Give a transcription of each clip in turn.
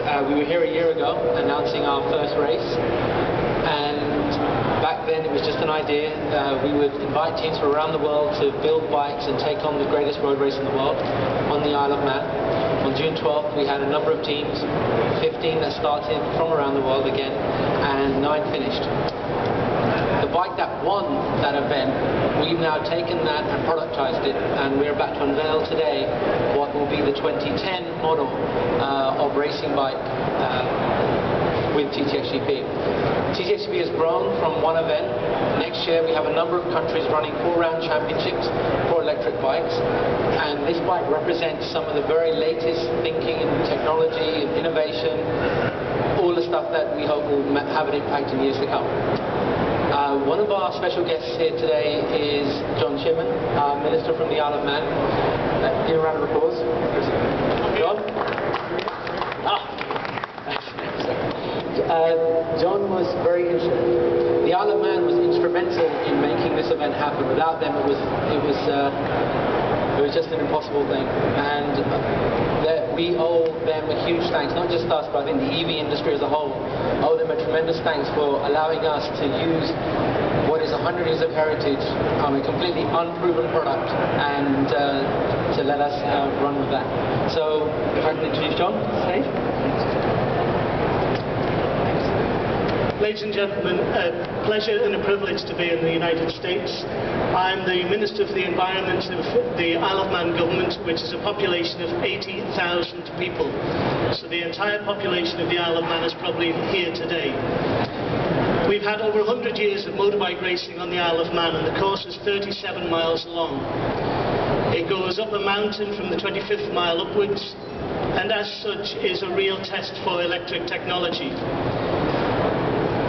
We were here a year ago announcing our first race, and back then it was just an idea. We would invite teams from around the world to build bikes and take on the greatest road race in the world on the Isle of Man. On June 12th we had a number of teams, 15 that started from around the world again, and 9 finished. The bike that won that event, we've now taken that and productized it, and we're about to unveil today what will be the 2010 model of racing bike with TTXGP. TTXGP has grown from one event. Next year we have a number of countries running 4-round championships for electric bikes, and this bike represents some of the very latest thinking in technology and innovation, all the stuff that we hope will have an impact in years to come. One of our special guests here today is John Shipman, Minister from the Isle of Man. Give a round of applause. John? John was very instrumental. The Isle of Man was instrumental in making this event happen. Without them, it was just an impossible thing. And we owe them a huge thanks, not just us, but I think the EV industry as a whole owe them a tremendous thanks for allowing us to use what is 100 years of heritage, a completely unproven product, and to let us run with that. So, if I can introduce John to the stage. Ladies and gentlemen, a pleasure and a privilege to be in the United States. I'm the Minister for the Environment of the Isle of Man government, which is a population of 80,000 people. So the entire population of the Isle of Man is probably here today. We've had over 100 years of motorbike racing on the Isle of Man, and the course is 37 miles long. It goes up a mountain from the 25th mile upwards, and as such is a real test for electric technology.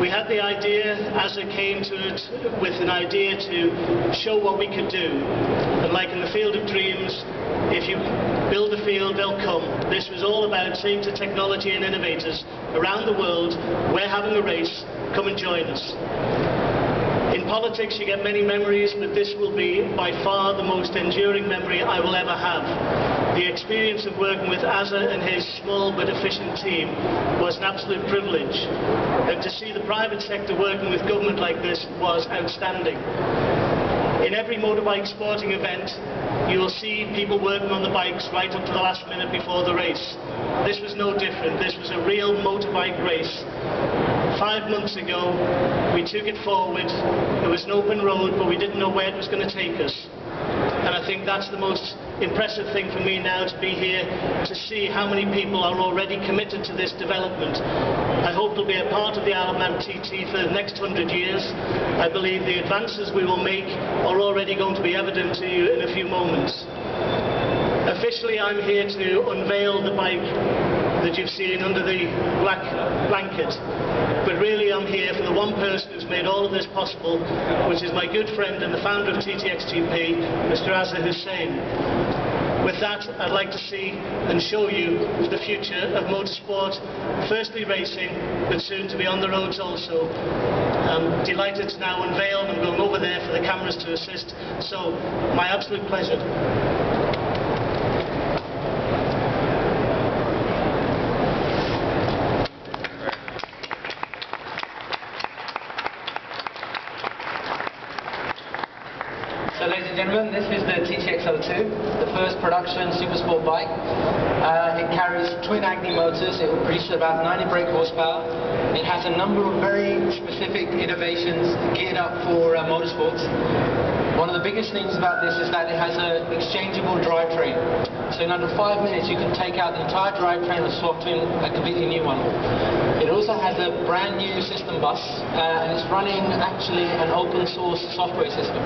We had the idea, Azhar came to it with an idea to show what we could do. And like in the field of dreams, if you build a field, they'll come. This was all about saying to technology and innovators around the world, we're having a race, come and join us. In politics you get many memories, but this will be by far the most enduring memory I will ever have. The experience of working with Azhar and his small but efficient team was an absolute privilege. And to see the private sector working with government like this was outstanding. In every motorbike sporting event, you will see people working on the bikes right up to the last minute before the race. This was no different. This was a real motorbike race. 5 months ago, we took it forward. It was an open road, but we didn't know where it was going to take us. And I think that's the most impressive thing for me now, to be here to see how many people are already committed to this development. I hope it'll be a part of the Isle of Man TT for the next 100 years. I believe the advances we will make are already going to be evident to you in a few moments. Officially, I'm here to unveil the bike that you've seen under the black blanket. But really I'm here for the one person who's made all of this possible, which is my good friend and the founder of TTXGP, Mr. Azhar Hussain. With that, I'd like to see and show you the future of motorsport, firstly racing, but soon to be on the roads also. I'm delighted to now unveil, and I'm going over there for the cameras to assist, so my absolute pleasure. So ladies and gentlemen, this is the TTX02, the first production supersport bike. It carries twin Agni motors. It will produce about 90 brake horsepower. It has a number of very specific innovations geared up for motorsports. One of the biggest things about this is that it has an exchangeable drivetrain. So in under 5 minutes you can take out the entire drivetrain and swap in a completely new one. It also has a brand new system bus, and it's running actually an open source software system.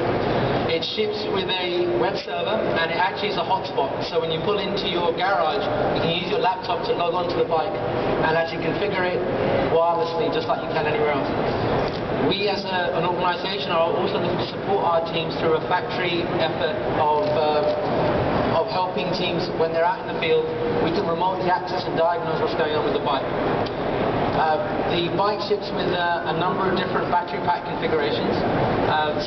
It ships with a web server, and it actually is a hotspot. So when you pull into your garage, you can use your laptop to log onto the bike and actually configure it wirelessly, just like you can anywhere else. We as an organisation are also looking to support our teams through a factory effort of helping teams when they're out in the field. We can remotely access and diagnose what's going on with the bike. The bike ships with a number of different battery pack configurations.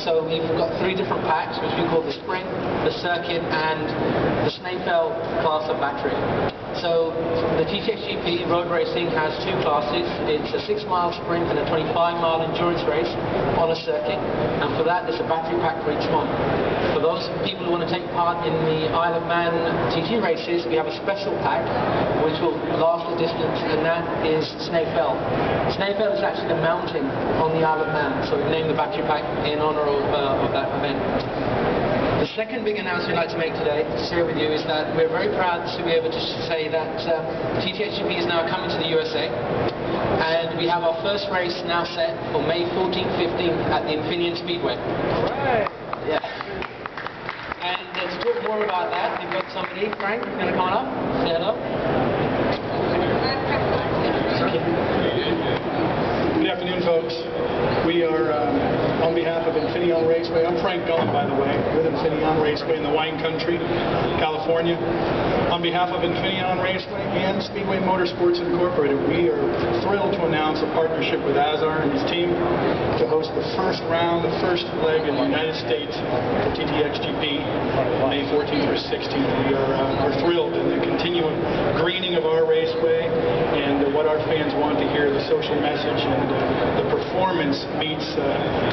So we've got 3 different packs, which we call the Sprint, the Circuit, and the Snaefell class of battery. So the TTXGP road racing has two classes. It's a 6-mile sprint and a 25-mile endurance race on a circuit. And for that, there's a battery pack for each one. For those people who want to take part in the Isle of Man TT races, we have a special pack which will last the distance, and that is Snaefell. Snaefell is actually the mountain on the Isle of Man, so we've named the battery pack in honor of that event. The second big announcement I'd like to make today, to share with you, is that we're very proud to be able to say that TTXGP is now coming to the USA, and we have our first race now set for May 14th, 15th at the Infineon Speedway. Right. Yeah. And to talk more about that, we've got somebody, Frank, who's going to come on up, say hello. Good afternoon, folks. We are on behalf of Infineon Raceway. I'm Frank Gullen, by the way, with Infineon Raceway in the wine country, California. On behalf of Infineon Raceway and Speedway Motorsports Incorporated, we are thrilled to announce a partnership with Azhar and his team to host the first round, the first leg in the United States for TTXGP, May 14th or 16th. We're thrilled in the continuing greening of our raceway and what our fans want to hear, the social message and the performance meets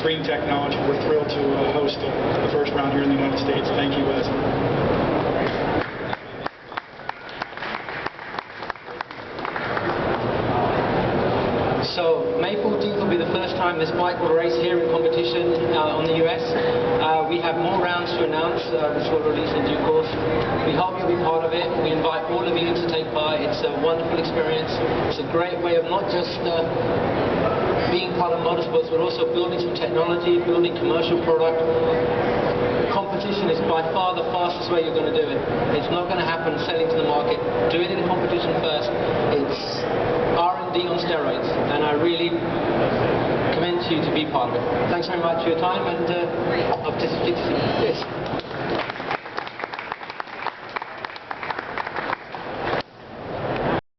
green technology. We're thrilled to host the first round here in the United States. Thank you, Azhar. So May 14th will be the first time this bike will race here in competition on the US. We have more rounds to announce, which we'll release in due course. We hope you'll be part of it. We invite all of you to take part. It's a wonderful experience. It's a great way of not just being part of motorsports, but also building some technology, building commercial product. Competition is by far the fastest way you're going to do it. It's not going to happen selling to the market. Do it in competition first. It's R&D on steroids, and I really commend you to be part of it. Thanks very much for your time, and